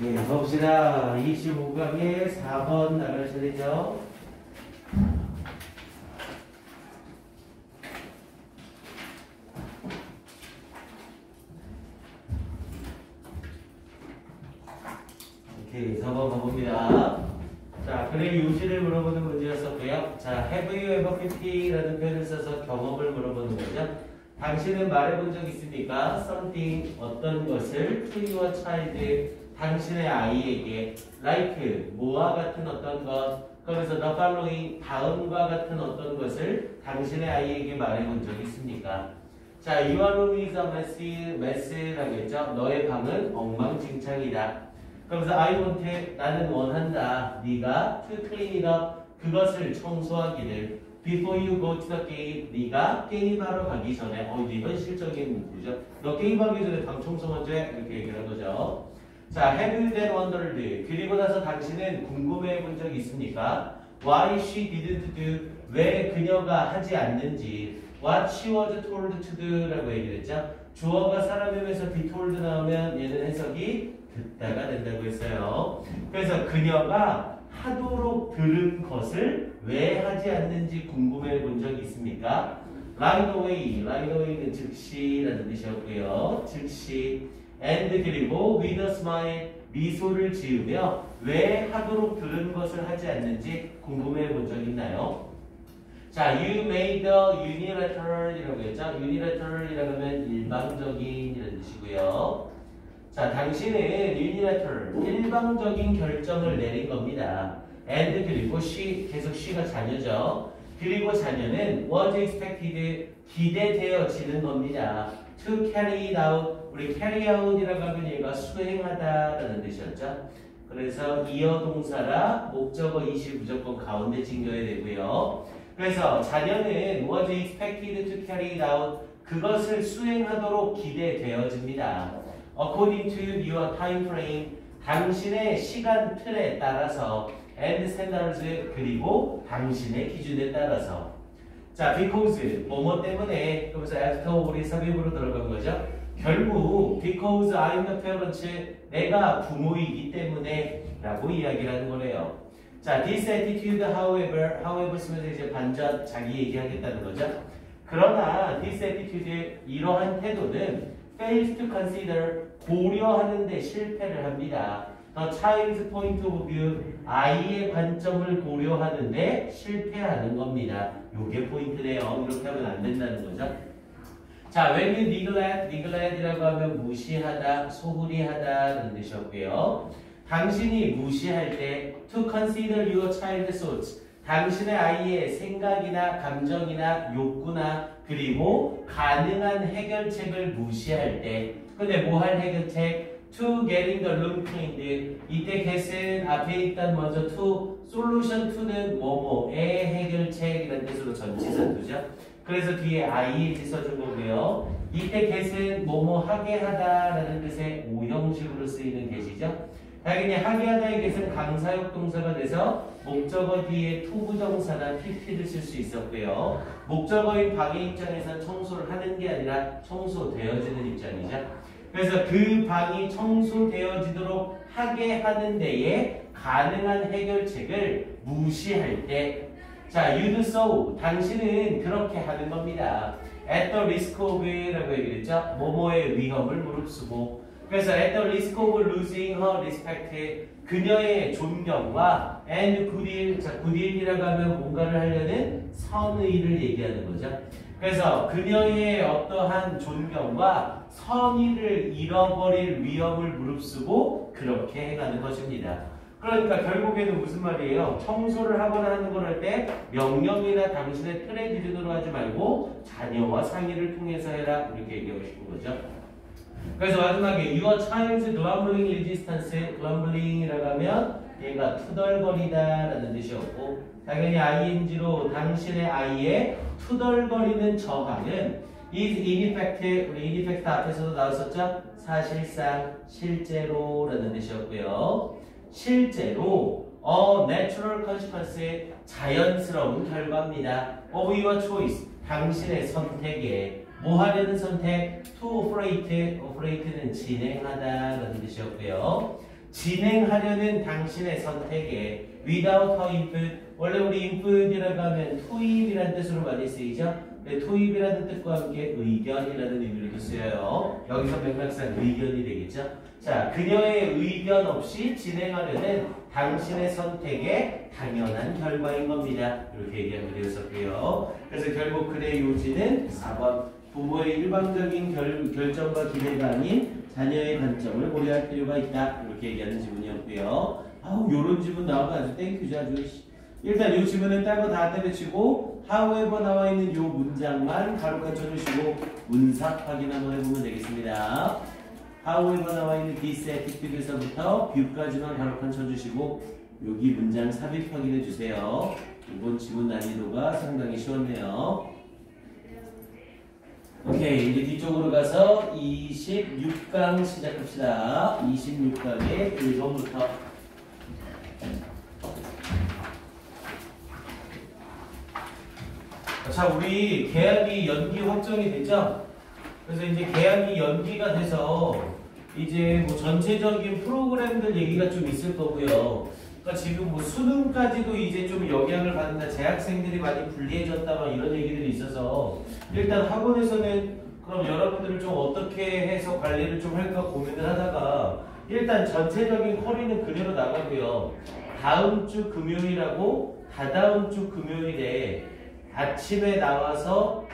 네, 봅시다. 25강에 4번 나갈 차례죠. 오케이, 4번 가봅니다. 자, 그래 유지를 물어보는 문제였었고요. 자, have you ever 50라는 표현을 써서 경험을 물어보는 거죠. 당신은 말해본 적 있습니까? something, 어떤 것을 to your child, 당신의 아이에게 like, 뭐와 같은 어떤 것, 그래서 the following, 다음과 같은 어떤 것을 당신의 아이에게 말해본 적 있습니까? 자, your room is a mess라고 했죠. 너의 방은 엉망진창이다. 그러면서 I want, 나는 원한다. 네가 to clean it up, 그것을 청소하기를. Before you go to the game, 네가 게임하러 가기 전에, 이제 현실적인 문구죠. 너 게임하기 전에 방 청소 먼저 해. 이렇게 얘기를 한 거죠. 자, have you then wondered? 그리고 나서 당신은 궁금해 본 적 있습니까? Why she didn't do? 왜 그녀가 하지 않는지. What she was told to do 라고 얘기를 했죠. 주어가 사람임에서 be told 나오면 얘는 해석이 듣다가 된다고 했어요. 그래서 그녀가 하도록 들은 것을 왜 하지 않는지 궁금해 본 적이 있습니까? Right away, right away는 즉시라는 뜻이었고요. 즉시. And 그리고 with a smile, 미소를 지으며 왜 하도록 들은 것을 하지 않는지 궁금해 본 적 있나요? 자, you made a unilateral이라고 했죠. unilateral이라고 하면 일방적인 이라는 뜻이고요. 자, 당신은 unilateral, 일방적인 결정을 내린 겁니다. And 그리고 she, 계속 she가 자녀죠. 그리고 자녀는 was expected, 기대되어지는 겁니다. To carry it out, 우리 carry out이라고 하면 얘가 수행하다라는 뜻이었죠. 그래서 이어 동사라 목적어 이시 무조건 가운데 챙겨야 되고요. 그래서 자녀는 was expected to carry it out, 그것을 수행하도록 기대되어집니다. According to your time frame, 당신의 시간 틀에 따라서 and standards, 그리고 당신의 기준에 따라서. 자, because, 뭐뭐 때문에, 그래서 after 우리 삽입으로 들어간 거죠. 결국 because I'm the parent, 내가 부모이기 때문에 라고 이야기를 하는 거래요. 자, this attitude, however 쓰면서 이제 반전 자기 얘기하겠다는 거죠. 그러나 this attitude, 이러한 태도는 fails to consider, 고려하는데 실패를 합니다. The child's point of view, 아이의 관점을 고려하는데 실패하는 겁니다. 요게 포인트네요. 이렇게 하면 안 된다는 거죠. 자, when you neglect이라고 하면 무시하다, 소홀히 하다라는 뜻이었고요. 당신이 무시할 때 to consider your child's thoughts, 당신의 아이의 생각이나 감정이나 욕구나 그리고 가능한 해결책을 무시할 때, 근데 뭐 할 해결책? To getting the room cleaned. 이때 get은 앞에 일단 먼저 to, solution to는 뭐뭐의 해결책이라는 뜻으로 전치사 두죠. 그래서 뒤에 ing 써준 거고요. 이때 get은 뭐뭐 하게 하다라는 뜻의 오형식으로 쓰이는 get이죠. 당연히 하게 하다의 get은 강사역 동사가 돼서 목적어 뒤에 to 부정사나 pp를 쓸 수 있었고요. 목적어인 방의 입장에서 청소를 하는 게 아니라 청소되어지는 입장이죠. 그래서 그 방이 청소되어지도록 하게 하는 데에 가능한 해결책을 무시할 때, 자, you do so, 당신은 그렇게 하는 겁니다. At the risk of 라고 얘기했죠. 뭐뭐의 위험을 무릅쓰고. 그래서 at the risk of losing her respect, 그녀의 존경과 and goodwill, 자, goodwill이라고 하면 뭔가를 하려는 선의를 얘기하는 거죠. 그래서 그녀의 어떠한 존경과 선의를 잃어버릴 위험을 무릅쓰고 그렇게 해가는 것입니다. 그러니까 결국에는 무슨 말이에요? 청소를 하거나 하는 걸 할 때 명령이나 당신의 틀의 기준으로 하지 말고 자녀와 상의를 통해서 해라, 이렇게 얘기하고 싶은 거죠. 그래서 마지막에 your child's grumbling resistance, grumbling이라고 하면 얘가 투덜거리다라는 뜻이었고, 당연히 ing로 당신의 아이의 투덜거리는 저항은 is in effect, 우리 in effect 앞에서도 나왔었죠? 사실상, 실제로라는 뜻이었고요. 실제로 natural consequence, 자연스러운 결과입니다. of your choice, 당신의 선택에. 뭐 하려는 선택? to operate, operate는 진행하다라는 뜻이었고요. 진행하려는 당신의 선택에 without a input. 원래 우리 input이라고 하면 투입이라는 뜻으로 많이 쓰이죠. 네, 투입이라는 뜻과 함께 의견이라는 의미로도 쓰여요. 여기서 맥락상 의견이 되겠죠. 자, 그녀의 의견 없이 진행하려는 당신의 선택의 당연한 결과인 겁니다. 이렇게 얘기하면 되었었고요. 그래서 결국 그의 요지는 4번 부모의 일방적인 결정과 기대가 아닌 자녀의 관점을 고려할 필요가 있다. 이렇게 얘기하는 지문이었고요. 요런 지문 나오면 아주 땡큐죠. 아주. 일단 이 지문은 딴 거 다 때려치고 however 나와 있는 이 문장만 가로칸 쳐주시고 문삭 확인 한번 해보면 되겠습니다. however 나와 있는 this attitude에서부터 view까지만 가로칸 쳐주시고 여기 문장 삽입 확인해 주세요. 이번 지문 난이도가 상당히 쉬웠네요. 오케이, 이제 뒤쪽으로 가서 26강 시작합시다. 26강의 1번부터. 자, 우리 계약이 연기 확정이 됐죠? 그래서 이제 계약이 연기가 돼서 이제 뭐 전체적인 프로그램들 얘기가 좀 있을 거고요. 그러니까 지금 뭐 수능까지도 이제 좀 영향을 받는다, 재학생들이 많이 불리해졌다 막 이런 얘기들이 있어서 일단 학원에서는 그럼 여러분들을 좀 어떻게 해서 관리를 좀 할까 고민을 하다가 일단 전체적인 커리는 그대로 나가고요. 다음 주 금요일하고 다다음 주 금요일에 아침에 나와서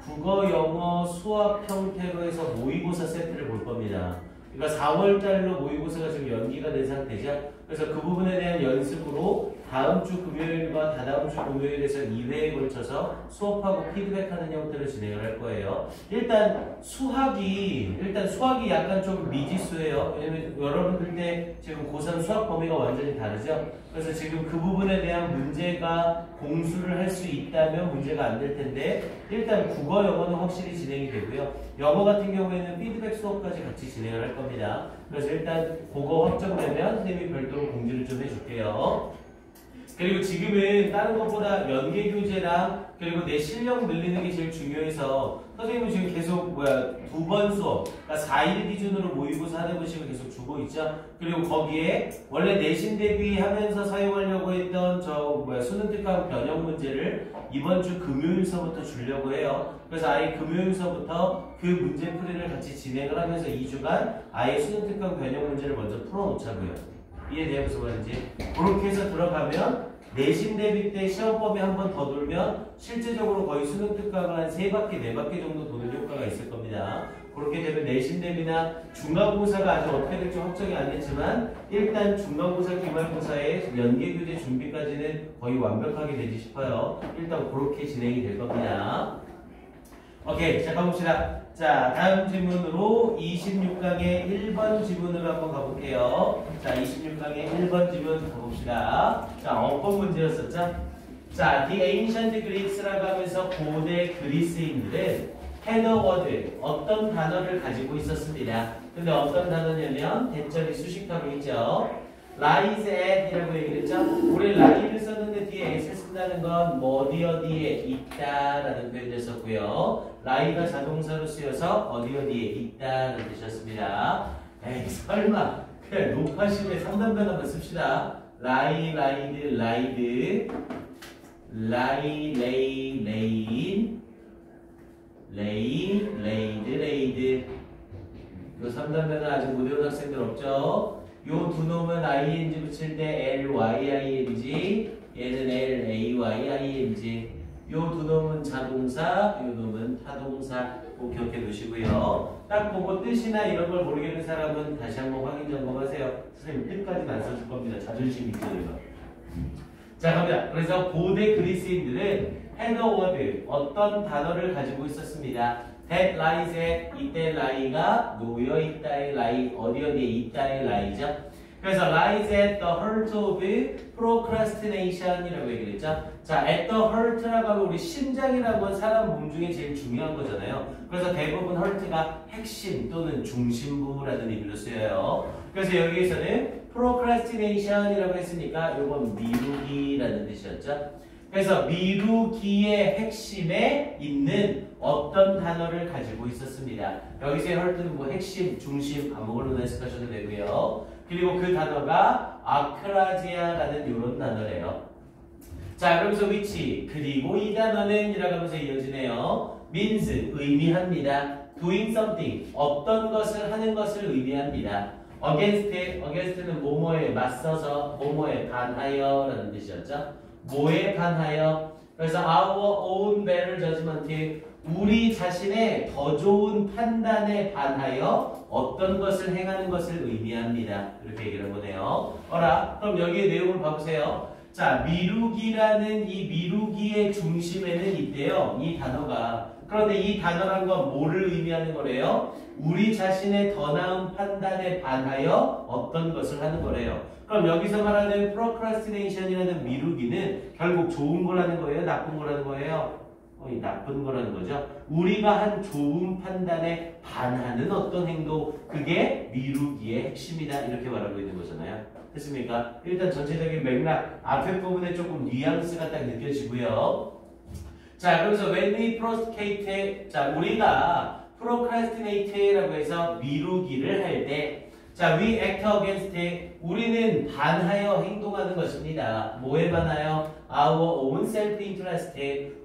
국어, 영어, 수학 형태로 해서 모의고사 세트를 볼 겁니다. 그러니까 4월달로 모의고사가 지금 연기가 된 상태죠. 그래서 그 부분에 대한 연습으로 다음 주 금요일과 다다음 주 금요일에서 2회에 걸쳐서 수업하고 피드백하는 형태로 진행을 할 거예요. 일단 수학이 약간 좀 미지수예요. 왜냐면 여러분들 때 지금 고3 수학 범위가 완전히 다르죠. 그래서 지금 그 부분에 대한 문제가 공수를 할 수 있다면 문제가 안 될 텐데 일단 국어, 영어는 확실히 진행이 되고요. 영어 같은 경우에는 피드백 수업까지 같이 진행을 할 겁니다. 그래서 일단 그거 확정되면 선생님이 별도로 공지를 좀 해줄게요. 그리고 지금은 다른 것보다 연계 교재랑 그리고 내 실력 늘리는 게 제일 중요해서 선생님은 지금 계속 2번 수업, 그러니까 4일 기준으로 모의고사 하는 것식을 계속 주고 있죠. 그리고 거기에 원래 내신 대비하면서 사용하려고 했던 수능 특강 변형 문제를 이번 주 금요일서부터 주려고 해요. 그래서 아예 금요일서부터 그 문제 풀이를 같이 진행을 하면서 2주간 아예 수능 특강 변형 문제를 먼저 풀어놓자고요. 이해돼요? 무슨 말인지? 그렇게 해서 들어가면 내신 대비 때 시험 범위 한 번 더 돌면 실제적으로 거의 수능 특강을 한 3바퀴, 4바퀴 정도 도는 효과가 있을 겁니다. 그렇게 되면 내신 대비나 중간고사가 아직 어떻게 될지 확정이 안 됐지만 일단 중간고사, 기말고사의 연계교재 준비까지는 거의 완벽하게 되지 싶어요. 일단 그렇게 진행이 될 겁니다. 오케이, 자 가봅시다. 자, 다음 질문으로 26강의 1번 지문으로 한번 가볼게요. 자, 26강의 1번 지문 가봅시다. 자, 어법 문제였었죠? 자, The Ancient Greeks라고 하면서 고대 그리스인들은 had a word, 어떤 단어를 가지고 있었습니다. 근데 어떤 단어냐면 대절이 수식하고 있죠. lies at 이라고 얘기를 했죠. 우리 lie를 썼는데 뒤에 s를 쓴다는 건 뭐 어디에 있다라는 표현을 썼고요. lie가 자동사로 쓰여서 어디에 있다는 뜻이었습니다. 에이 설마 그냥 높아심에 3단 변화만 씁시다. lie, lied, lied, lie, lay, laid, lay, laid, laid. 이 3단 변화 아직 못 외운 학생들 없죠? 요 두 놈은 ing 붙일 때 lying, 얘는 laying. 요 두 놈은 자동사, 요 놈은 타동사. 꼭 기억해 두시고요. 딱 보고 뜻이나 이런 걸 모르겠는 사람은 다시 한번 확인 점검하세요. 선생님 뜻까지는 안 써줄 겁니다. 자존심 있거든요. 자, 갑니다. 그래서 고대 그리스인들은 had a word, 어떤 단어를 가지고 있었습니다. that lies at, 이때 lie가 놓여 있다의 lie, 어디에 있다의 lie죠. 그래서 lies at the heart of procrastination이라고 얘기를 했죠. 자, at the heart라고 하면 우리 심장이라고 하는 사람 몸 중에 제일 중요한 거잖아요. 그래서 대부분 heart가 핵심 또는 중심부라는 의미로 쓰여요. 그래서 여기에서는 procrastination이라고 했으니까 이건 미루기라는 뜻이었죠. 그래서 미루기의 핵심에 있는 어떤 단어를 가지고 있었습니다. 여기서의 heart는 뭐 핵심, 중심 아무걸로나 해석하셔도 되고요. 그리고 그 단어가 아크라지아라는 이런 단어래요. 자, 그러면서 which 그리고 이 단어는 이라고 하면서 이어지네요. means 의미합니다. doing something 어떤 것을 하는 것을 의미합니다. against는 뭐뭐에 맞서서 뭐뭐에 반하여라는 뜻이었죠. 뭐에 반하여? 그래서 our own better judgment 우리 자신의 더 좋은 판단에 반하여 어떤 것을 행하는 것을 의미합니다. 이렇게 얘기를 해보네요. 그럼 여기에 내용을 봐보세요. 자, 미루기라는 이 미루기의 중심에는 있대요. 이 단어가. 그런데 이 단어란 건 뭐를 의미하는 거래요? 우리 자신의 더 나은 판단에 반하여 어떤 것을 하는 거래요. 그럼 여기서 말하는 procrastination이라는 미루기는 결국 좋은 거라는 거예요? 나쁜 거라는 거예요? 나쁜 거라는 거죠. 우리가 한 좋은 판단에 반하는 어떤 행동, 그게 미루기의 핵심이다. 이렇게 말하고 있는 거잖아요. 됐습니까? 일단 전체적인 맥락, 앞에 부분에 조금 뉘앙스가 딱 느껴지고요. 자, 그래서 when we procrastinate, 자, 우리가 procrastinate라고 해서 미루기를 할 때, 자, we act against it, 우리는 반하여 행동하는 것입니다. 뭐에 반하여? Our own self-interest,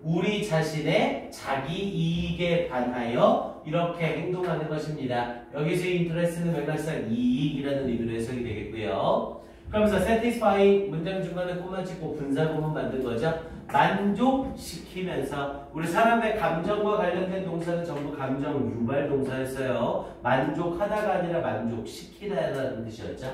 우리 자신의 자기 이익에 반하여 이렇게 행동하는 것입니다. 여기서 interest는 맥락상 이익이라는 의미로 해석이 되겠고요. 그러면서 satisfying 문장 중간에 꼬마 찍고 분사구문 만든 거죠. 만족시키면서 우리 사람의 감정과 관련된 동사는 전부 감정 유발 동사였어요. 만족하다가 아니라 만족시키다라는 뜻이었죠.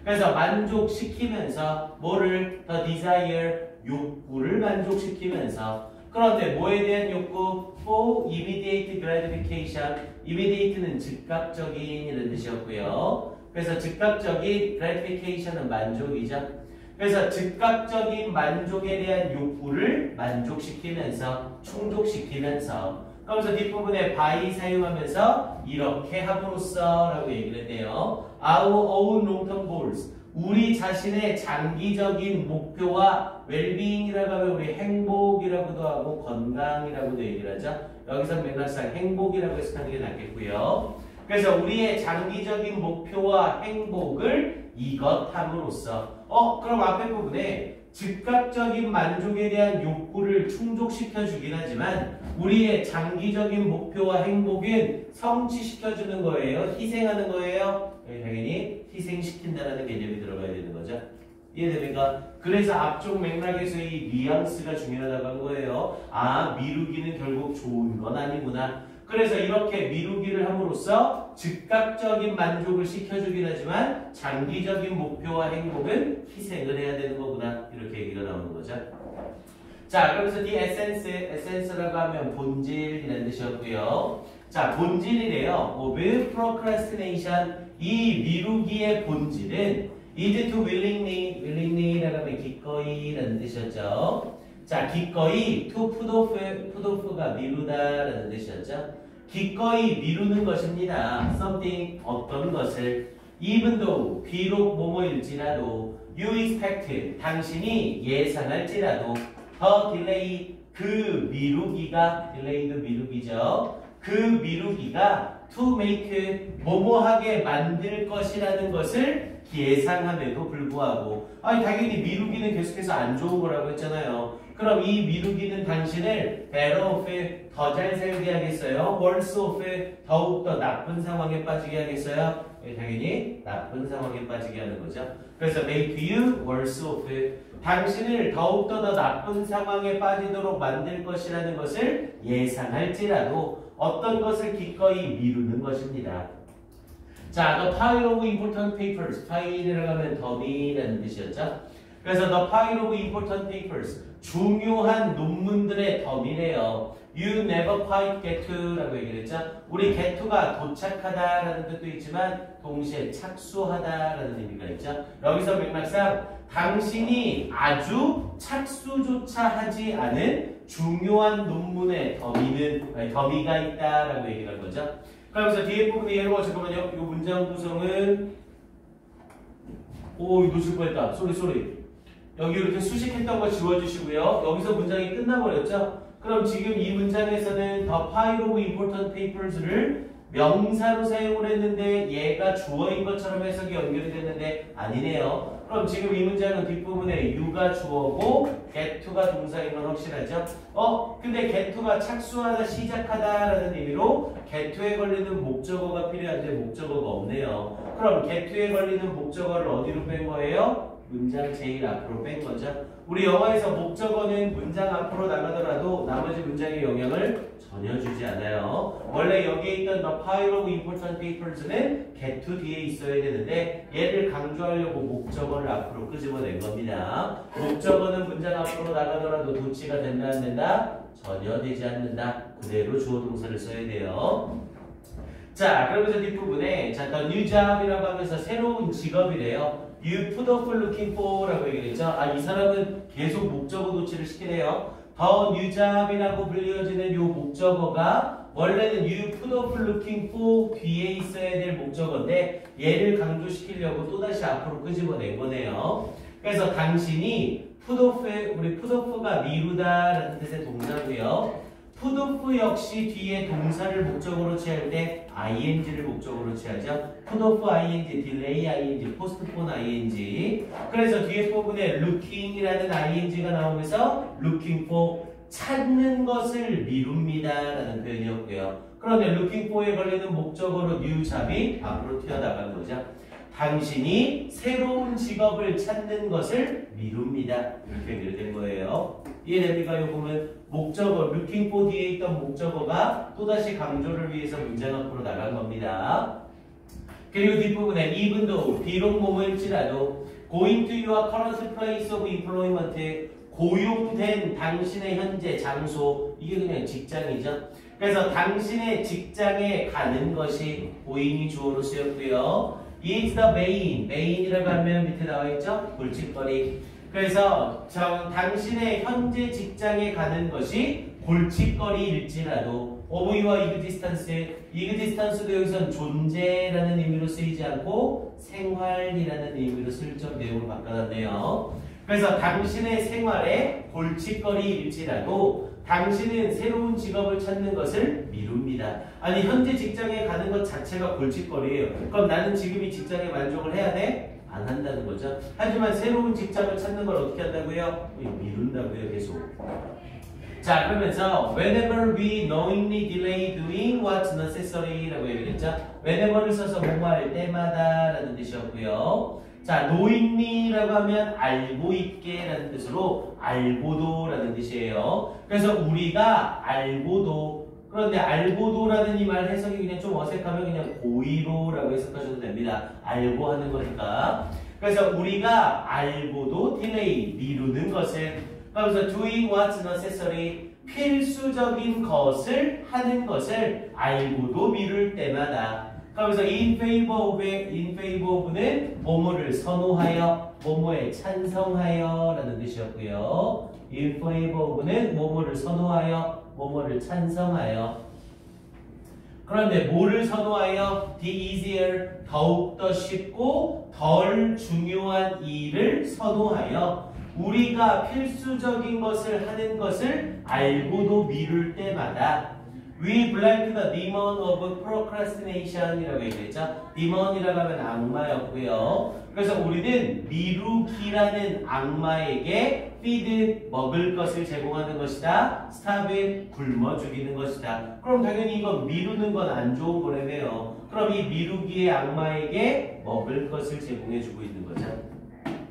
그래서 만족시키면서 뭐를 the desire 욕구를 만족시키면서 그런데 뭐에 대한 욕구? for immediate gratification. immediate는 즉각적인 이런 뜻이었고요. 그래서 즉각적인 gratification은 만족이죠. 그래서 즉각적인 만족에 대한 욕구를 만족시키면서 충족시키면서 그러면서 뒷부분에 by 사용하면서 이렇게 함으로써 라고 얘기를 했대요. Our own long-term goals 우리 자신의 장기적인 목표와 웰빙이라고 하면 우리 행복이라고도 하고 건강이라고도 얘기를 하죠. 여기서 맥락상 행복이라고 해석하는 게 낫겠고요. 그래서 우리의 장기적인 목표와 행복을 이것함으로써 그럼 앞에 부분에 즉각적인 만족에 대한 욕구를 충족시켜 주긴 하지만 우리의 장기적인 목표와 행복은 성취시켜주는 거예요? 희생하는 거예요? 당연히 희생시킨다는 개념이 들어가야 되는 거죠. 이해됩니까? 그래서 앞쪽 맥락에서 이 뉘앙스가 중요하다고 한 거예요. 아, 미루기는 결국 좋은 건 아니구나. 그래서 이렇게 미루기를 함으로써 즉각적인 만족을 시켜주긴 하지만 장기적인 목표와 행복은 희생을 해야 되는 거구나. 이렇게 얘기가 나오는 거죠. 자, 그러면서 the essence라고 하면 본질이라는 뜻이었고요. 자, 본질이래요. of procrastination. 이 미루기의 본질은 is to willingly라고 하면 기꺼이라는 뜻이었죠. 자, 기꺼이 to put off가 미루다라는 뜻이었죠. 기꺼이 미루는 것입니다. something 어떤 것을 even though 비록 뭐뭐일지라도 you expect 당신이 예상할지라도 the delay 그 미루기가 delay도 미루기죠. 그 미루기가 to make 뭐뭐하게 만들 것이라는 것을 예상함에도 불구하고 당연히 미루기는 계속해서 안 좋은 거라고 했잖아요. 그럼 이 미루기는 당신을 better off 더 잘 살게 하겠어요? worse off 더욱더 나쁜 상황에 빠지게 하겠어요? 당연히 나쁜 상황에 빠지게 하는 거죠. 그래서 make you worse off 당신을 더욱더 더 나쁜 상황에 빠지도록 만들 것이라는 것을 예상할지라도 어떤 것을 기꺼이 미루는 것입니다. 자, the pile of important papers. 파일이라고 하면 더미라는 뜻이었죠. 그래서 the pile of important papers. 중요한 논문들의 더미래요. You never quite get to 라고 얘기를 했죠. 우리 get to가 도착하다라는 뜻도 있지만 동시에 착수하다라는 의미가 있죠. 여기서 맥락상 당신이 아주 착수조차 하지 않은 중요한 논문의 더미가 있다라고 얘기를 한 거죠. 그러면서 뒤에 부분에 예를 들어 잠깐만요. 이 문장 구성은 이거 놓칠 뻔했다. 쏘리. 여기 이렇게 수식했던 거 지워주시고요. 여기서 문장이 끝나버렸죠. 그럼 지금 이 문장에서는 the pile of important papers를 명사로 사용을 했는데 얘가 주어인 것처럼 해석이 연결이 됐는데 아니네요. 그럼 지금 이 문장은 뒷부분에 you가 주어고 get to가 동사인 건 확실하죠? 근데 get to가 착수하다, 시작하다라는 의미로 get to에 걸리는 목적어가 필요한데 목적어가 없네요. 그럼 get to에 걸리는 목적어를 어디로 뺀 거예요? 문장 제일 앞으로 뺀 거죠. 우리 영어에서 목적어는 문장 앞으로 나가더라도 나머지 문장에 영향을 전혀 주지 않아요. 원래 여기에 있던 the pile of important papers는 get to 뒤에 있어야 되는데 얘를 강조하려고 목적어를 앞으로 끄집어낸 겁니다. 목적어는 문장 앞으로 나가더라도 도치가 된다 안 된다? 전혀 되지 않는다. 그대로 주어 동사를 써야 돼요. 자, 그러면서 뒷부분에 자, the new job이라고 하면서 새로운 직업이래요. You put up looking for 라고 얘기했죠. 이 사람은 계속 목적어 도치를 시키네요. The new job이라고 불려지는 이 목적어가 원래는 you put up looking for 뒤에 있어야 될 목적어인데 얘를 강조시키려고 또다시 앞으로 끄집어낸 거네요. 그래서 당신이 put off에 우리 put off가 미루다라는 뜻의 동사고요. put off 역시 뒤에 동사를 목적으로 취할 때 ing를 목적으로 취하죠. put off ing, delay ing, postpone ing. 그래서 뒤에 부분에 looking이라는 ing가 나오면서 looking for 찾는 것을 미룹니다 라는 표현이었고요. 그런데 looking for에 걸리는 목적어로 new job이 앞으로 튀어나간 거죠. 당신이 새로운 직업을 찾는 것을 미룹니다. 이렇게 연결된 거예요. 이해됩니까? 이 부분 목적어, looking for 뒤에 있던 목적어가 또다시 강조를 위해서 문장 앞으로 나간 겁니다. 그리고 뒷부분에 even though, 비록 뭐뭐일지라도 going to your current place of employment, 고용된 당신의 현재 장소, 이게 그냥 직장이죠. 그래서 당신의 직장에 가는 것이 going이 주어로 쓰였고요. is the main이라고 하면 밑에 나와 있죠? 골칫거리. 그래서 당신의 현재 직장에 가는 것이 골칫거리일지라도 of your existence, existence도 여기선 존재라는 의미로 쓰이지 않고 생활이라는 의미로 슬쩍 내용을 바꿔놨네요. 그래서 당신의 생활에 골칫거리일지라도 당신은 새로운 직업을 찾는 것을 미룹니다. 아니 현재 직장에 가는 것 자체가 골칫거리예요. 그럼 나는 지금 이 직장에 만족을 해야 돼? 안 한다는 거죠. 하지만 새로운 직장을 찾는 걸 어떻게 한다고요? 미룬다고요. 계속. 자, 그러면서 whenever we knowingly delay doing what's necessary 라고 얘기했죠. whenever를 써서 뭐뭐 할 때마다 라는 뜻이었고요. 자, knowingly라고 하면 알고 있게 라는 뜻으로 알고도 라는 뜻이에요. 그래서 우리가 알고도, 그런데 알고도라는 이 말 해석이 그냥 좀 어색하면 그냥 고의로라고 해석하셔도 됩니다. 알고 하는 거니까. 그래서 우리가 알고도 delay, 미루는 것은, 그러면서 doing what's necessary, 필수적인 것을 하는 것을 알고도 미룰 때마다. 그러면서 in favor of는 뭐뭐를 선호하여, 뭐뭐에 찬성하여 라는 뜻이었고요. in favor of는 뭐뭐를 선호하여, 뭐뭐를 찬성하여. 그런데 뭐를 선호하여? the easier, 더욱더 쉽고 덜 중요한 일을 선호하여 우리가 필수적인 것을 하는 것을 알고도 미룰 때마다 We blamed the demon of procrastination 이라고 얘기했죠. demon이라고 하면 악마였고요. 그래서 우리는 미루기라는 악마에게 feed, 먹을 것을 제공하는 것이다. starve, 굶어 죽이는 것이다. 그럼 당연히 이건 미루는 건 안 좋은 거라며요. 그럼 이 미루기의 악마에게 먹을 것을 제공해 주고 있는 거죠.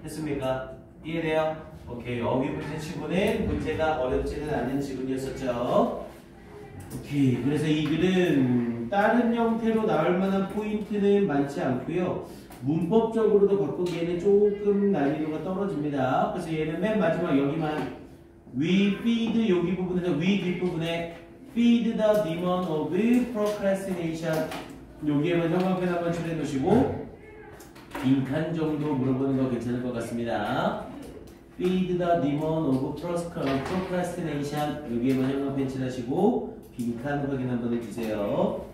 됐습니까? 이해돼요? 오케이. 여기 문제 치고는 문제가 어렵지는 않은 지문이었었죠. 오케이. 그래서 이 글은 다른 형태로 나올 만한 포인트는 많지 않고요. 문법적으로도 바꾸기에는 조금 난이도가 떨어집니다. 그래서 얘는 맨 마지막 여기만 We feed 여기 부분에서 we 뒷부분에 feed the demon of procrastination 여기에만 형광펜 한번 칠해 놓으시고 빈칸 정도 물어보는 거 괜찮을 것 같습니다. feed the demon of procrastination 여기에만 형광펜 칠하시고 빈칸 확인 한번 해주세요.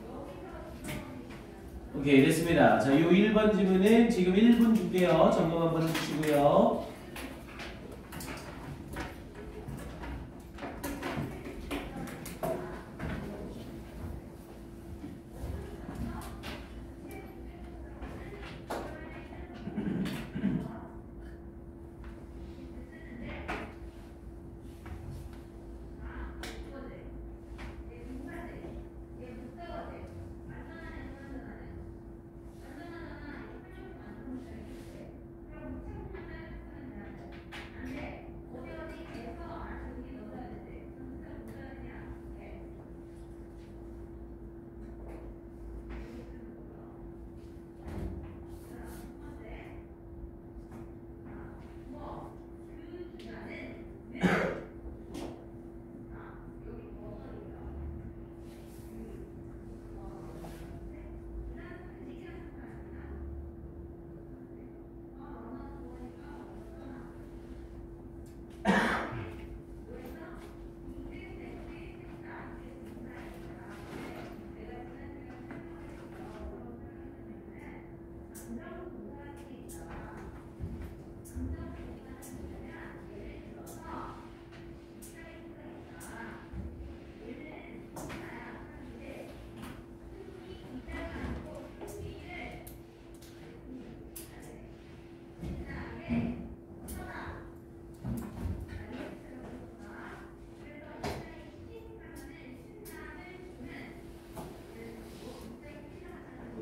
오케이, 됐습니다. 자, 요 1번 질문은 지금 1분 줄게요. 점검 한번 해주시고요.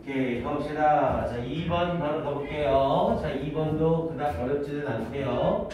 오케이, 가봅시다. 자, 2번 바로 가볼게요. 자, 2번도 그닥 어렵지는 않고요.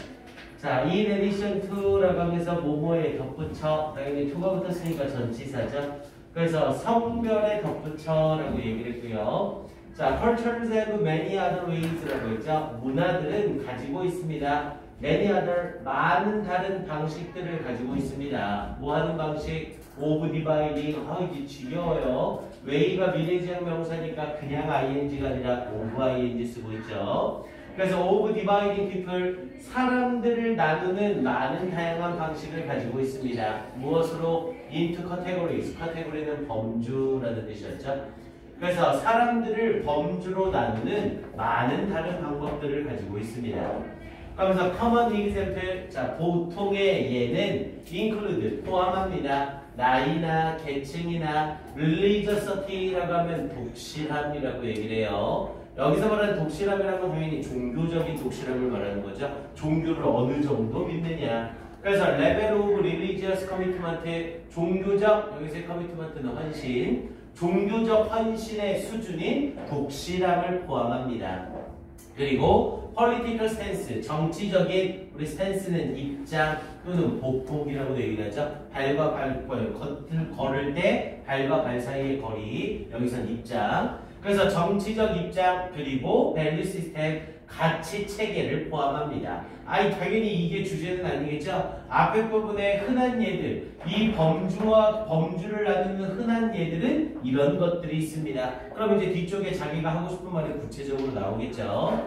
자, in addition to라고 하면서 뭐뭐에 덧붙여. 당연히 to가 붙었으니까 전치사죠. 그래서 성별에 덧붙여라고 얘기를 했고요. 자, cultures have many other ways라고 했죠. 문화들은 가지고 있습니다. many other, 많은 다른 방식들을 가지고 있습니다. 뭐 하는 방식? of dividing. 이게 지겨워요. way가 미래지역 명사니까 그냥 ing가 아니라 of ing 쓰고 있죠. 그래서 of dividing people, 사람들을 나누는 많은 다양한 방식을 가지고 있습니다. 무엇으로? into categories. category는 범주라는 뜻이었죠. 그래서 사람들을 범주로 나누는 많은 다른 방법들을 가지고 있습니다. 그러면서 common example, 자, 보통의 예는 include, 포함합니다. 나이나 계층이나 religiously라고 하면 독실함이라고 얘기를 해요. 여기서 말하는 독실함이라는 건 당연히 종교적인 독실함을 말하는 거죠. 종교를 어느 정도 믿느냐. 그래서 level of religious commitment, 종교적, 여기서의 commitment는 헌신, 종교적 헌신의 수준인 독실함을 포함합니다. 그리고 political stance, 정치적인, 우리 stance는 입장 또는 보폭이라고 얘기하죠. 발과 발, 겉을 걸을 때 발과 발 사이의 거리, 여기선 입장. 그래서 정치적 입장 그리고 value system, 가치 체계를 포함합니다. 당연히 이게 주제는 아니겠죠. 앞에 부분에 흔한 예들, 이 범주와 범주를 나누는 흔한 예들은 이런 것들이 있습니다. 그럼 이제 뒤쪽에 자기가 하고 싶은 말이 구체적으로 나오겠죠.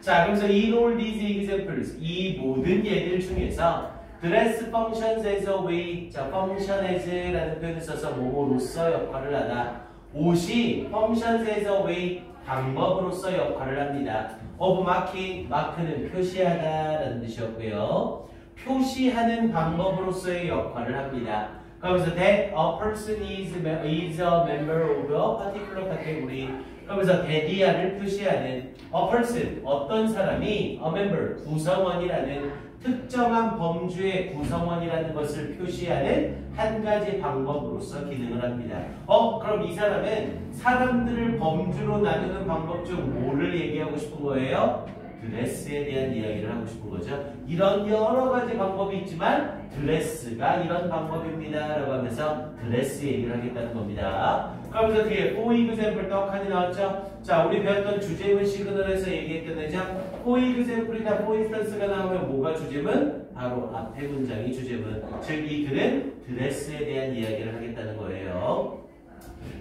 자, 그래서 in all these examples, 이 모든 예들 중에서 dress functions as a way, 자, function as라는 표현을 써서 뭐뭐로서 역할을 하다. 옷이 functions as a way, 방법으로서 역할을 합니다. of marking, 마크는 표시하다라는 뜻이었고요. 표시하는 방법으로서의 역할을 합니다. 그러면서 that a person is a member of a particular category. 그러면서 that이야를 표시하는 a person, 어떤 사람이 a member, 구성원이라는 특정한 범주의 구성원이라는 것을 표시하는 한 가지 방법으로서 기능을 합니다. 그럼 이 사람은 사람들을 범주로 나누는 방법 중 뭐를 얘기하고 싶은 거예요? 드레스에 대한 이야기를 하고 싶은 거죠. 이런 여러 가지 방법이 있지만 드레스가 이런 방법입니다 라고 하면서 드레스 얘기를 하겠다는 겁니다. 그러면서 뒤에 for example 떡하니 나왔죠. 자, 우리 배웠던 주제문 시그널에서 얘기했던 애죠. for example이나 for instance가 나오면 뭐가 주제문? 바로 앞에 문장이 주제문. 즉 이 글은 드레스에 대한 이야기를 하겠다는 거예요.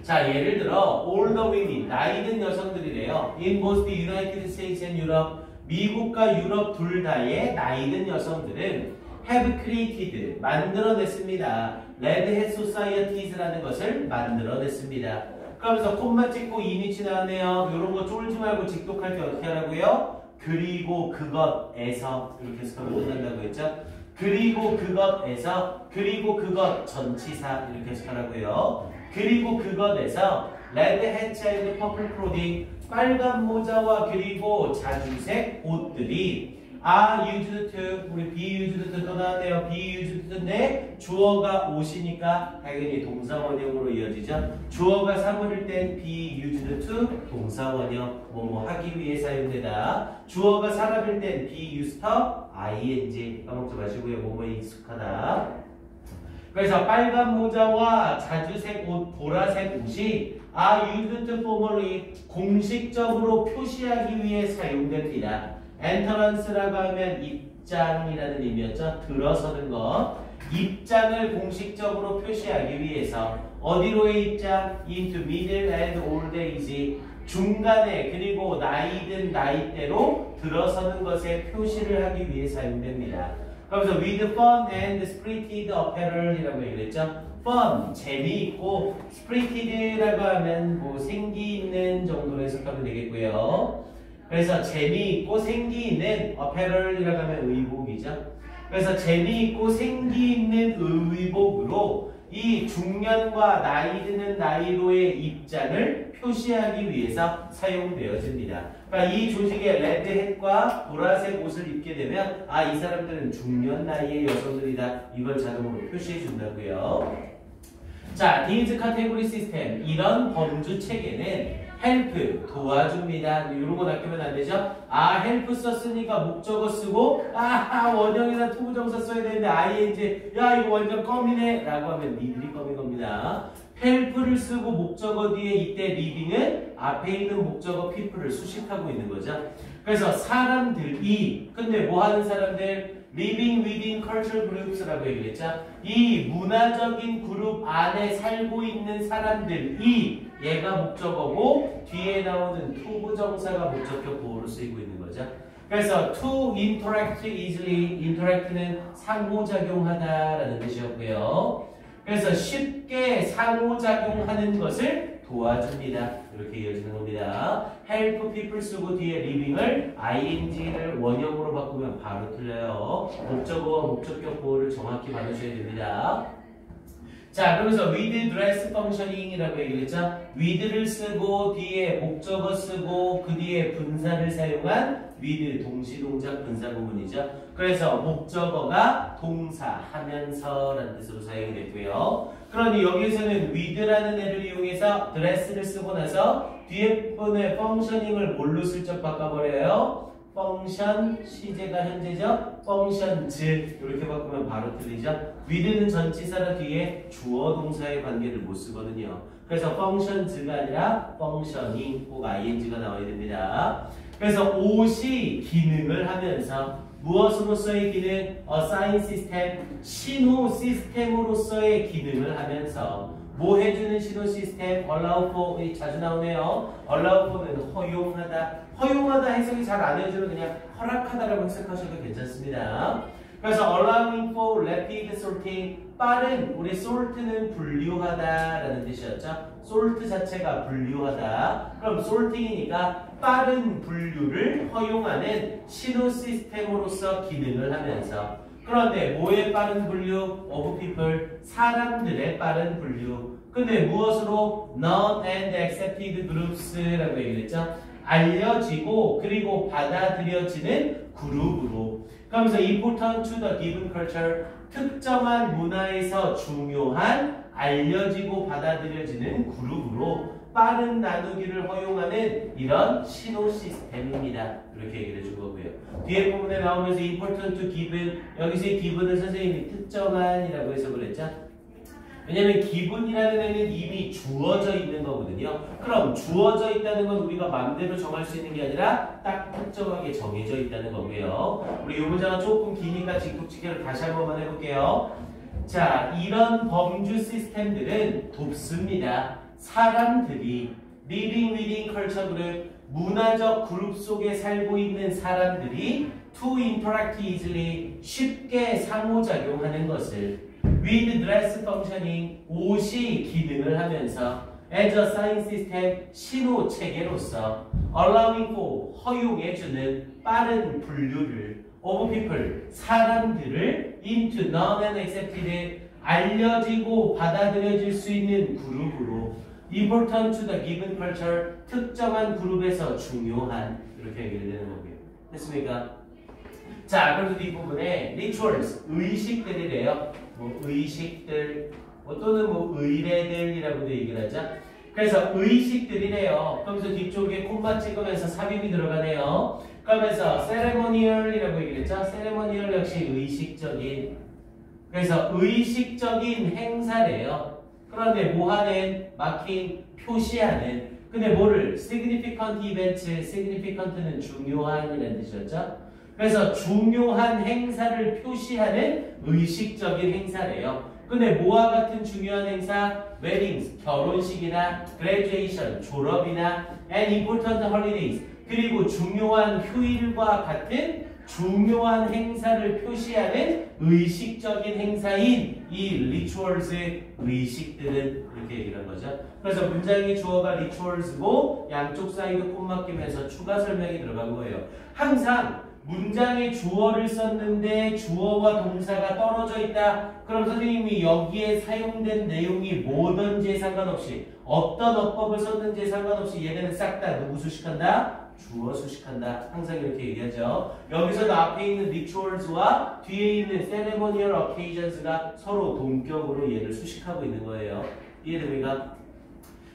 자, 예를 들어 older women, 나이든 여성들이래요. in both the United States and Europe, 미국과 유럽 둘 다의 나이든 여성들은 have created, 만들어냈습니다. Red Hat Societies라는 것을 만들어냈습니다. 그러면서 콤마 찍고 이니치 나왔네요. 이런 거 쫄지 말고 직독할 때 어떻게 하라고요? 그리고 그것에서, 이렇게 해서 끝난다고 했죠? 그리고 그것에서, 그리고 그것 전치사 이렇게 해서 하라고요. 그리고 그것에서 Red Hat and Purple Clothing, 빨간 모자와 그리고 자주색 옷들이 are used to, 우리 be used to 또 나왔네요. be used to인데 주어가 옷이니까 당연히 동사원형으로 이어지죠. 주어가 사물일 땐 be used to, 동사원형, 뭐뭐 하기 위해 사용되다. 주어가 사람일 땐 be used to, ing, 까먹지 마시고요. 뭐뭐에 익숙하다. 그래서 빨간 모자와 자주색 옷, 보라색 옷이 are used to formally, 공식적으로 표시하기 위해 사용됩니다. enterance라고 하면 입장이라는 의미였죠. 들어서는 것. 입장을 공식적으로 표시하기 위해서 어디로의 입장? into middle and old age, 중간에 그리고 나이든 나이대로 들어서는 것에 표시를 하기 위해 사용됩니다. 그러면서 with fun and spirited apparel이라고 얘기했죠. fun, 재미있고, spirited라고 하면 뭐 생기 있는 정도로 해석하면 되겠고요. 그래서 재미있고 생기 있는 apparel이라고 하면 의복이죠. 그래서 재미있고 생기 있는 의복으로 이 중년과 나이 드는 나이로의 입장을 표시하기 위해서 사용되어집니다. 그러니까 이 조직의 레드햇과 보라색 옷을 입게 되면 이 사람들은 중년 나이의 여성들이다. 이걸 자동으로 표시해 준다고요. 자, these category system, 이런 범주 체계는 help 도와줍니다. 이런 거 낚이면 안 되죠? 아, help 썼으니까 목적어 쓰고 원형이나 투부정사 써야 되는데 ing 야 이거 완전 껌이네 라고 하면 니들이 껌인 겁니다. help를 쓰고 목적어 뒤에 이때 living은 앞에 있는 목적어 people를 수식하고 있는 거죠. 그래서 사람들이 근데 뭐 하는 사람들? living within cultural groups라고 얘기했죠. 이 문화적인 그룹 안에 살고 있는 사람들이 얘가 목적어고 뒤에 나오는 투부정사가 목적격 보호로 쓰이고 있는 거죠. 그래서 to interact easily, interact는 상호작용하다라는 뜻이었고요. 그래서 쉽게 상호작용하는 것을 도와줍니다. 이렇게 이어지는 겁니다. help people 쓰고 뒤에 living을 ing를 원형으로 바꾸면 바로 틀려요. 목적어와 목적격 보호를 정확히 받으셔야 됩니다. 자, 그러면서 with dress functioning이라고 얘기를 했죠. with를 쓰고 뒤에 목적어 쓰고 그 뒤에 분사를 사용한 with 동시동작 분사구문이죠. 그래서 목적어가 동사 하면서라는 뜻으로 사용이 됐고요. 그러니 여기에서는 with라는 애를 이용해서 dress를 쓰고 나서 뒤에 분의 functioning을 뭘로 슬쩍 바꿔버려요? function, 시제가 현재죠? functions 이렇게 바꾸면 바로 틀리죠? with는 전치사라 뒤에 주어 동사의 관계를 못 쓰거든요. 그래서 functions가 아니라 functioning 꼭 ing가 나와야 됩니다. 그래서 옷이 기능을 하면서 무엇으로서의 기능? assign system, 신호 시스템으로서의 기능을 하면서 뭐 해주는 신호 시스템? allow for, 자주 나오네요. allow for는 허용하다. 허용하다 해석이 잘 안 해주면 그냥 허락하다라고 해석하셔도 괜찮습니다. 그래서 allowing for rapid sorting, 빠른, 우리 sort는 분류하다라는 뜻이었죠. sort 자체가 분류하다. 그럼 sorting이니까 빠른 분류를 허용하는 신호 시스템으로서 기능을 하면서 그런데 뭐의 빠른 분류? of people, 사람들의 빠른 분류. 근데 무엇으로? known and accepted groups라고 얘기를 했죠. 알려지고 그리고 받아들여지는 그룹으로. 그러면서 important to the given culture, 특정한 문화에서 중요한 알려지고 받아들여지는 그룹으로 빠른 나누기를 허용하는 이런 신호 시스템입니다. 이렇게 얘기를 해준 거고요. 뒤에 부분에 나오면서 important to given, 여기서의 given을 선생님이 특정한이라고 해석을 했죠. 왜냐면 기분이라는 애는 이미 주어져 있는 거거든요. 그럼 주어져 있다는 건 우리가 마음대로 정할 수 있는 게 아니라 딱 특정하게 정해져 있다는 거고요. 우리 이 문장은 조금 기니까 직독직결을 다시 한 번만 해볼게요. 자, 이런 범주 시스템들은 돕습니다. 사람들이 living within culture group, 문화적 그룹 속에 살고 있는 사람들이 to interact easily, 쉽게 상호작용하는 것을 with dress functioning, 옷이 기능을 하면서 as a sign system, 신호 체계로서 allowing for, 허용해주는 빠른 분류를 of people, 사람들을 into known and accepted, 알려지고 받아들여질 수 있는 그룹으로 important to the given culture, 특정한 그룹에서 중요한, 이렇게 얘기를 되는 거고요. 됐습니까? 자, 그래서 뒷부분에 rituals, 의식들이래요. 뭐 의식들, 또는 뭐 의례들이라고도 얘기를 하죠. 그래서 의식들이래요. 그러면서 뒤쪽에 콤마 찍으면서 삽입이 들어가네요. 그러면서 ceremonial이라고 얘기를 했죠. ceremonial 역시 의식적인, 그래서 의식적인 행사래요. 그런데 뭐하는? 마킹, 표시하는. 근데 뭐를? significant events, significant는 중요한이라는 뜻이었죠. 그래서 중요한 행사를 표시하는 의식적인 행사래요. 근데 뭐와 같은 중요한 행사? weddings, 결혼식이나 graduation, 졸업이나 and important holidays, 그리고 중요한 휴일과 같은 중요한 행사를 표시하는 의식적인 행사인 이 rituals의 의식들은 이렇게 얘기를 한 거죠. 그래서 문장의 주어가 rituals고 양쪽 사이드 콤마 끼면서 추가 설명이 들어간 거예요. 항상 문장의 주어를 썼는데 주어와 동사가 떨어져 있다. 그럼 선생님이 여기에 사용된 내용이 뭐든지에 상관없이 어떤 어법을 썼는지에 상관없이 얘네는 싹 다 누구 수식한다? 주어 수식한다. 항상 이렇게 얘기하죠. 여기서도 앞에 있는 rituals와 뒤에 있는 ceremonial occasions가 서로 동격으로 얘를 수식하고 있는 거예요. 이해됩니까?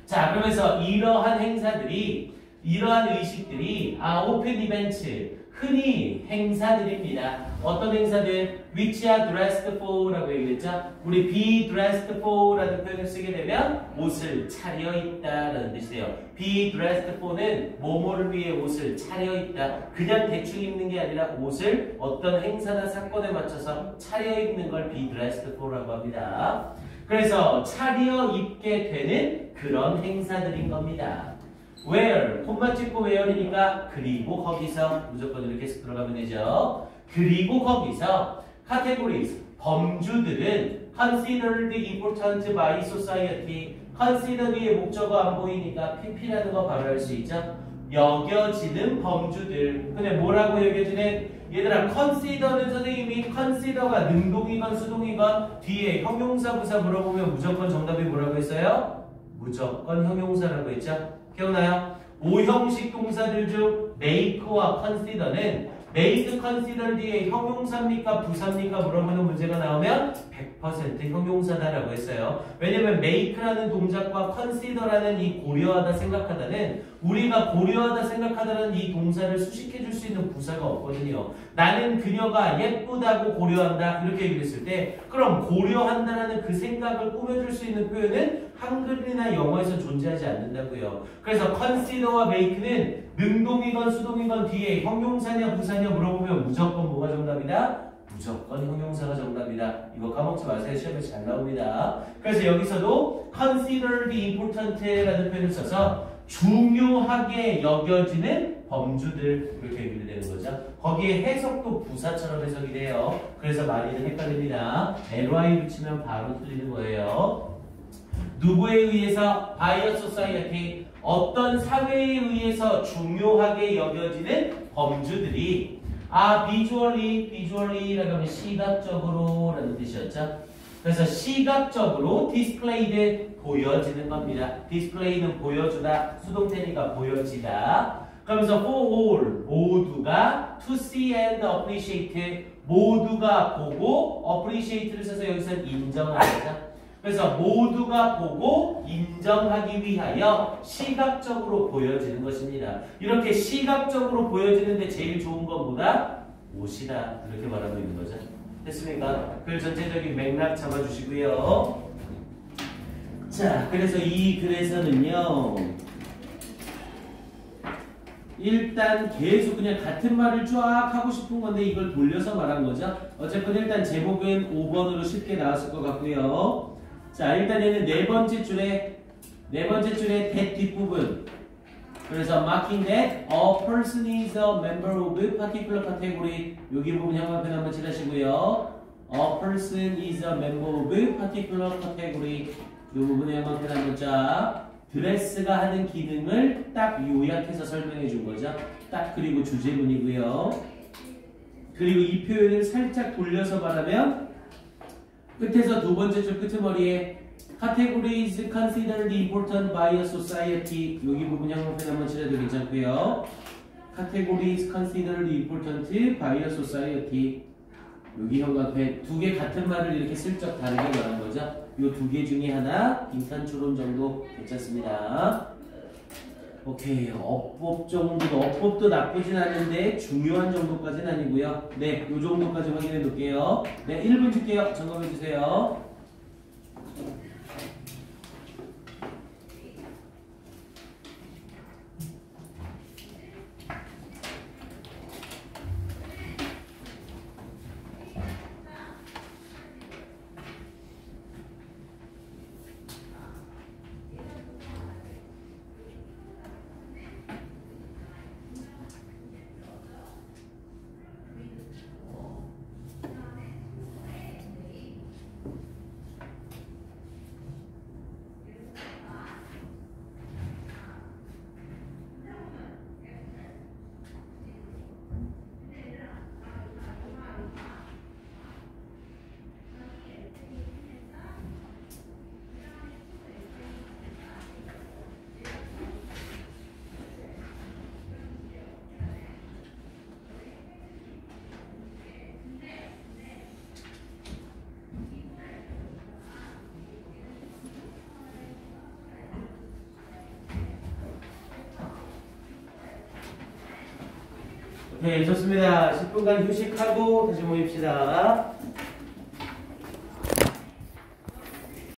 자, 그러면서 이러한 행사들이, 이러한 의식들이 오픈 이벤트, 흔히 행사들입니다. 어떤 행사들? which are dressed for 라고 얘기했죠? 우리 be dressed for 라는 표현을 쓰게 되면 옷을 차려입다 라는 뜻이에요. be dressed for는 뭐뭐를 위해 옷을 차려입다. 그냥 대충 입는 게 아니라 옷을 어떤 행사나 사건에 맞춰서 차려입는 걸 be dressed for 라고 합니다. 그래서 차려입게 되는 그런 행사들인 겁니다. where, 콤마 찍고 where이니까 그리고 거기서 무조건 이렇게 해서 들어가면 되죠. 그리고 거기서 categories, 범주들은 considered important by society, considered의 목적어 안 보이니까 pp라는 거 바로 알 수 있죠. 여겨지는 범주들. 근데 뭐라고 여겨지는? 얘들아, consider는 선생님이 consider가 능동이건 수동이건 뒤에 형용사 부사 물어보면 무조건 정답이 뭐라고 했어요? 무조건 형용사라고 했죠. 기억나요? 5형식 동사들 중 make와 consider는 make, consider 뒤에 형용사입니까? 부사입니까? 물어보는 문제가 나오면 100% 형용사다라고 했어요. 왜냐면 make라는 동작과 consider라는 이 고려하다, 생각하다는 우리가 고려하다, 생각하다는 이 동사를 수식해 줄 수 있는 부사가 없거든요. 나는 그녀가 예쁘다고 고려한다 이렇게 얘기했을 때 그럼 고려한다라는 그 생각을 꾸며줄 수 있는 표현은 한글이나 영어에서 존재하지 않는다고요. 그래서 consider와 make는 능동이건 수동이건 뒤에 형용사냐 부사냐 물어보면 무조건 뭐가 정답이다? 무조건 형용사가 정답이다. 이거 까먹지 마세요. 시험에 잘 나옵니다. 그래서 여기서도 consider the important라는 표현을 써서 중요하게 여겨지는 범주들 이렇게 얘기를 되는 거죠. 거기에 해석도 부사처럼 해석이 돼요. 그래서 많이들 헷갈립니다. ly로 치면 바로 틀리는 거예요. 누구에 의해서? by a society. 어떤 사회에 의해서 중요하게 여겨지는 범주들이 visually라고 하면 시각적으로 라는 뜻이었죠. 그래서 시각적으로 displayed 보여지는 겁니다. display는 보여주다, 수동태니까 보여지다. 그러면서 for all 모두가 to see and appreciate 모두가 보고 appreciate를 써서 여기서 인정하죠. 그래서 모두가 보고 인정하기 위하여 시각적으로 보여지는 것입니다. 이렇게 시각적으로 보여지는데 제일 좋은 건 뭐다? 옷이다. 이렇게 말하고 있는 거죠. 됐습니까? 글 전체적인 맥락 잡아주시고요. 자, 그래서 이 글에서는요. 일단 계속 그냥 같은 말을 쫙 하고 싶은 건데 이걸 돌려서 말한 거죠. 어쨌든 일단 제목은 5번으로 쉽게 나왔을 것 같고요. 자, 일단 얘는 네 번째 줄에 that 뒷부분. 그래서 marking that a person is a member of a particular category. 여기 부분 형광펜 한번 칠하시고요. A person is a member of a particular category. 이 부분에 형광펜 한번 쫙. 드레스가 하는 기능을 딱 요약해서 설명해 준 거죠. 딱 그리고 주제문이고요. 그리고 이 표현을 살짝 돌려서 말하면 끝에서 두 번째 줄 끄트머리에 categories considered important by a society 여기 부분 형광펜 한번 칠해도 괜찮고요. categories considered important by a society 여기 형광펜 두 개 같은 말을 이렇게 슬쩍 다르게 말한 거죠. 이 두 개 중에 하나 빈칸 추론 정도 괜찮습니다. 오케이, 어법도 나쁘진 않은데 중요한 정도까지는 아니고요. 네, 이 정도까지 확인해 놓을게요. 네, 1분 줄게요. 점검해 주세요. 오케이, 좋습니다. 10분간 휴식하고 다시 모입시다.